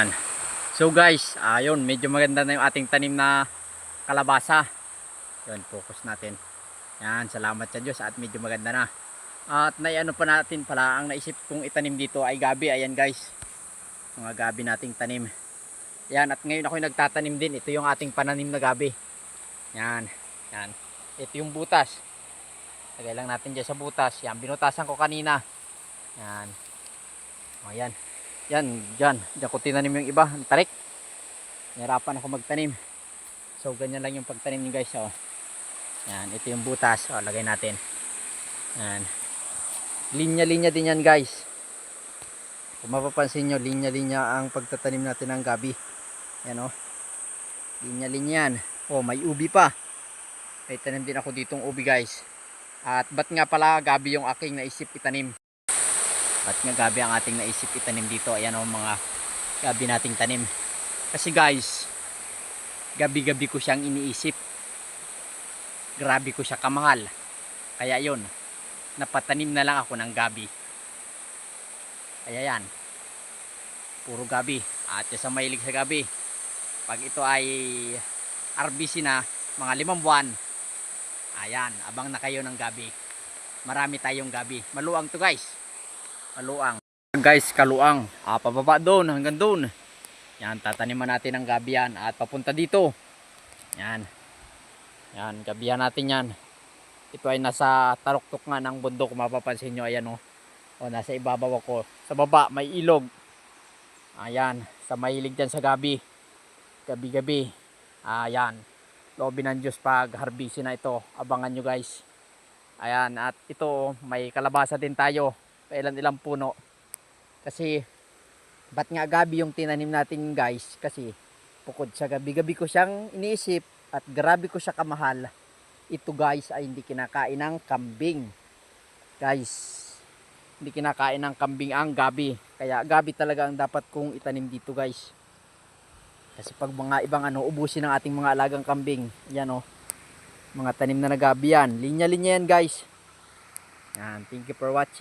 Yan. So guys, ayun, medyo maganda na yung ating tanim na kalabasa. Yun, focus natin. Yan, salamat sa Diyos at medyo maganda na. At naiano pa natin pala, ang naisip kong itanim dito ay gabi. Ayan guys, mga gabi nating tanim. Yan, at ngayon ako nagtatanim din. Ito yung ating pananim na gabi. Yan, yan. Ito yung butas. Lagay lang natin dyan sa butas. Yan, binutasan ko kanina. Yan. O yan. Yan, dyan ko tinanim yung iba, ang tarik. Nahirapan ako magtanim. So ganyan lang yung pagtanim niyo guys. Oh. Yan, ito yung butas. O, lagay natin. Yan. Linya-linya din yan guys. Kung mapapansin nyo, linya-linya ang pagtatanim natin ng gabi. Yan o. Linya-linya yan. O, may ubi pa. May tanim din ako ditong ubi guys. At ba't nga pala gabi yung aking naisip itanim? Ba't nga gabi ang ating naisip itanim dito? Ayan o, mga gabi nating tanim. Kasi guys, gabi-gabi ko siyang iniisip. Grabe ko siya kamahal. Kaya yun, napatanim na lang ako ng gabi. Kaya yan, puro gabi. At sa mahilig sa gabi, pag ito ay RBC na, mga 5 buwan, ayan, abang na kayo ng gabi. Marami tayong gabi. Maluang to guys. Maluang. Guys, kaluang. Pababa doon, hanggang doon. Yan, tataniman natin ang gabi yan. At papunta dito. Yan. Yan, gabihan natin yan. Ito ay nasa taruktok nga ng bundok. Kung mapapansin nyo, ayan o. O, nasa ibabaw ako. Sa baba, may ilog. Ayan, sa mahilig dyan sa gabi. Gabi-gabi. Ayan. Loobin ng Diyos pag harbisi na ito. Abangan nyo guys. Ayan, at ito, may kalabasa din tayo. Ilan-ilang puno. Kasi, ba't nga gabi yung tinanim natin guys? Kasi, bukod sa gabi-gabi ko siyang iniisip at grabe ko siya kamahal. Ito guys ay hindi kinakain ng kambing. Guys, hindi kinakain ng kambing ang gabi. Kaya gabi talaga ang dapat kong itanim dito guys. Kasi pag mga ibang ubusin ng ating mga alagang kambing. Yan o. Mga tanim na gabi yan. Linya-linya yan guys. Yan, thank you for watching.